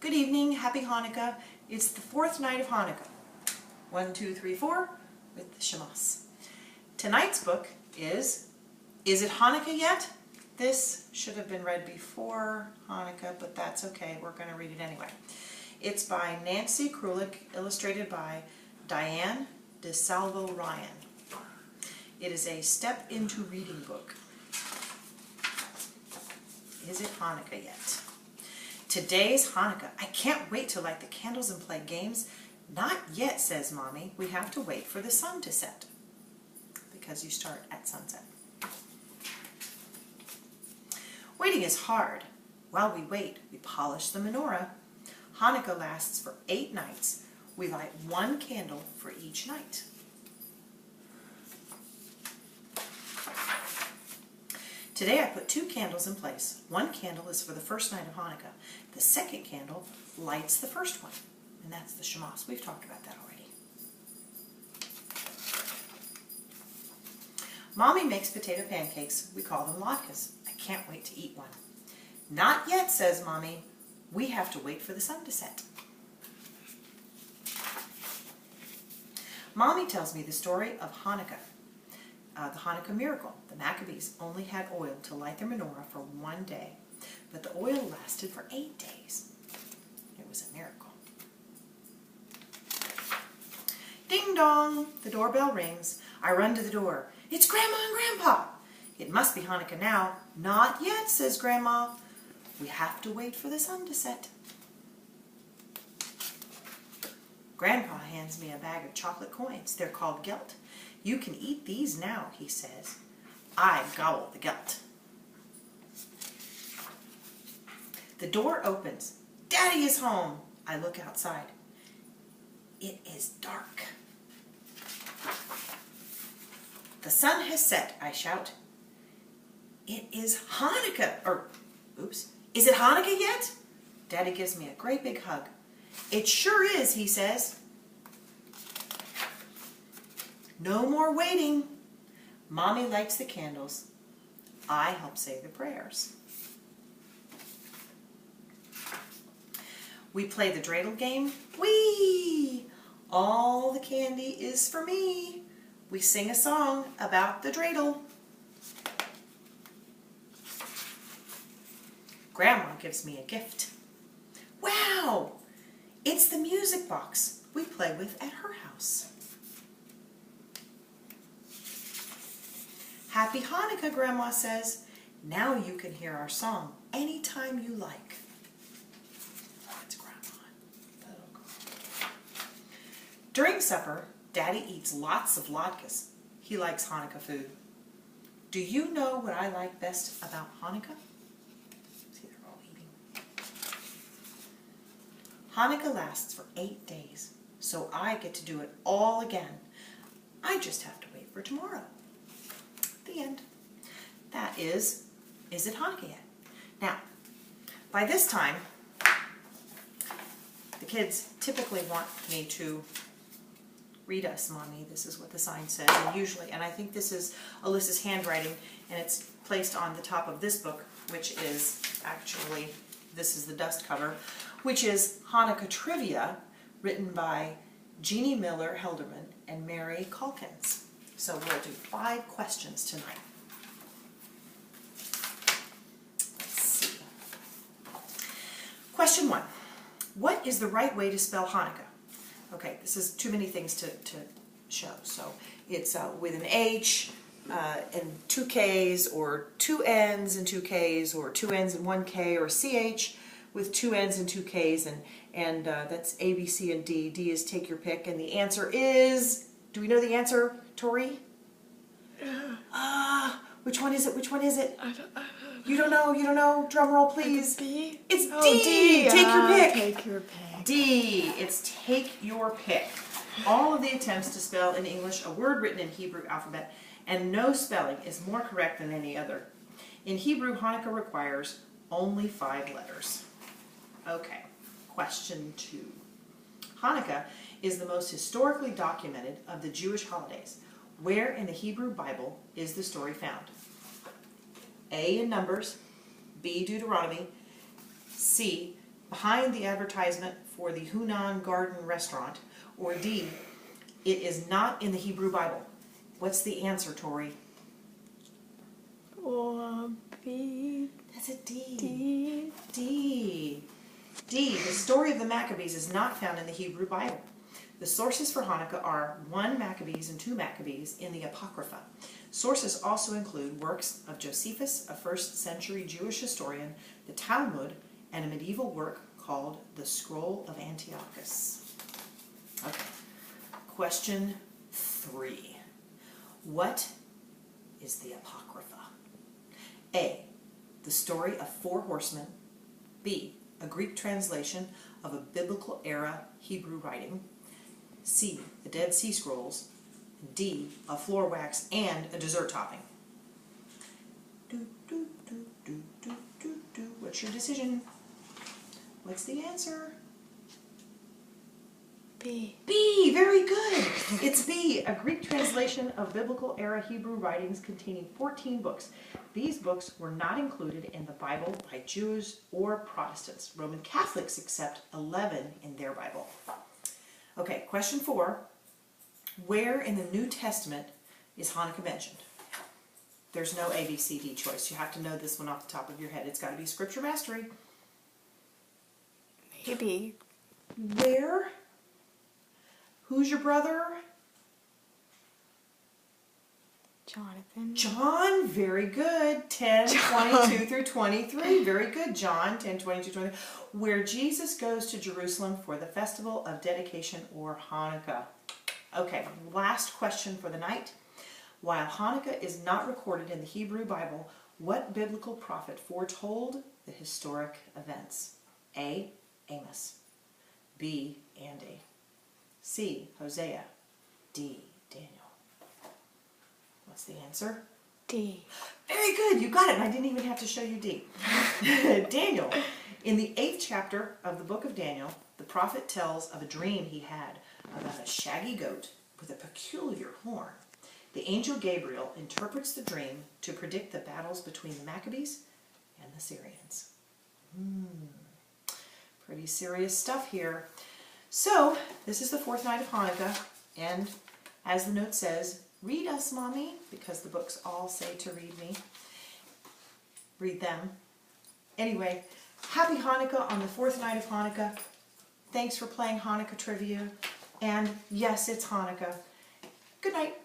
Good evening, happy Hanukkah. It's the fourth night of Hanukkah. 1, 2, 3, 4 with the Shemos. Tonight's book is It Hanukkah Yet? This should have been read before Hanukkah, but that's okay. We're going to read it anyway. It's by Nancy Krulik, illustrated by Diane DeSalvo Ryan. It is a step into reading book. Is it Hanukkah yet? Today's Hanukkah. I can't wait to light the candles and play games. Not yet, says Mommy. We have to wait for the sun to set. Because you start at sunset. Waiting is hard. While we wait, we polish the menorah. Hanukkah lasts for 8 nights. We light 1 candle for each night. Today I put 2 candles in place. 1 candle is for the first night of Hanukkah. The second candle lights the first one. And that's the Shemos. We've talked about that already. Mommy makes potato pancakes. We call them latkes. I can't wait to eat one. Not yet, says Mommy. We have to wait for the sun to set. Mommy tells me the story of Hanukkah. The Hanukkah miracle. The Maccabees only had oil to light their menorah for 1 day, but the oil lasted for 8 days. It was a miracle. Ding dong! The doorbell rings. I run to the door. It's Grandma and Grandpa! It must be Hanukkah now. Not yet, says Grandma. We have to wait for the sun to set. Grandpa hands me a bag of chocolate coins. They're called gelt. You can eat these now, he says. I gobble the gelt. The door opens. Daddy is home. I look outside. It is dark. The sun has set, I shout. It is Hanukkah. Is it Hanukkah yet? Daddy gives me a great big hug. It sure is, he says. No more waiting. Mommy lights the candles. I help say the prayers. We play the dreidel game. Whee! All the candy is for me. We sing a song about the dreidel. Grandma gives me a gift. Wow! It's the music box we play with at her house. Happy Hanukkah, Grandma says. Now you can hear our song anytime you like. That's Grandma. Little girl. During supper, Daddy eats lots of latkes. He likes Hanukkah food. Do you know what I like best about Hanukkah? See, they're all eating. Hanukkah lasts for 8 days, so I get to do it all again. I just have to wait for tomorrow. The end. That is it Hanukkah yet? Now, by this time, the kids typically want me to read us, Mommy. This is what the sign says, and usually, and I think this is Alyssa's handwriting, and it's placed on the top of this book, which is actually, this is the dust cover, which is Hanukkah Trivia, written by Jeannie Miller Helderman and Mary Calkins. So we'll do 5 questions tonight. Let's see. Question 1. What is the right way to spell Hanukkah? Okay, this is too many things to show. So it's with an H and 2 Ks, or 2 Ns and 2 Ks, or 2 Ns and 1 K, or CH with 2 Ns and 2 Ks, and that's A, B, C, and D. D is take your pick, and the answer is, do we know the answer, Tori? Which one is it? Which one is it? I don't know. You don't know? You don't know? Drum roll, please. B? It's Oh, D. D. Take your pick. Take your pick. D. It's take your pick. All of the attempts to spell in English a word written in Hebrew alphabet, and no spelling is more correct than any other. In Hebrew, Hanukkah requires only 5 letters. Okay, question 2. Hanukkah is the most historically documented of the Jewish holidays. Where in the Hebrew Bible is the story found? A, in Numbers, B, Deuteronomy, C, behind the advertisement for the Hunan Garden restaurant? Or D, it is not in the Hebrew Bible? What's the answer, Tori? Or B. That's a D. D. D. D. The story of the Maccabees is not found in the Hebrew Bible. The sources for Hanukkah are 1 Maccabees and 2 Maccabees in the Apocrypha. Sources also include works of Josephus, a 1st century Jewish historian, the Talmud, and a medieval work called the Scroll of Antiochus. Okay. Question 3. What is the Apocrypha? A. The story of 4 horsemen. B. A Greek translation of a biblical era Hebrew writing. C. The Dead Sea Scrolls. D. A floor wax and a dessert topping. What's your decision? What's the answer? B. B. Very good. It's B. A Greek translation of biblical era Hebrew writings containing 14 books. These books were not included in the Bible by Jews or Protestants. Roman Catholics accept 11 in their Bible. Okay, question 4. Where in the New Testament is Hanukkah mentioned? There's no A, B, C, D choice. You have to know this one off the top of your head. It's got to be scripture mastery. Maybe. Where? Who's your brother? Jonathan. John, very good. 10, 22 through 23. Very good, John. 10, 22, 23. Where Jesus goes to Jerusalem for the festival of dedication or Hanukkah. Okay, last question for the night. While Hanukkah is not recorded in the Hebrew Bible, what biblical prophet foretold the historic events? A. Amos. B. Andy. C. Hosea. D. Daniel. What's the answer? D. Very good, you got it, and I didn't even have to show you D. Daniel. In the 8th chapter of the book of Daniel, the prophet tells of a dream he had about a shaggy goat with a peculiar horn. The angel Gabriel interprets the dream to predict the battles between the Maccabees and the Syrians. Pretty serious stuff here. So, this is the 4th night of Hanukkah, and as the note says, read us, Mommy, because the books all say to read me. Read them. Anyway, happy Hanukkah on the 4th night of Hanukkah. Thanks for playing Hanukkah trivia. And yes, it's Hanukkah. Good night.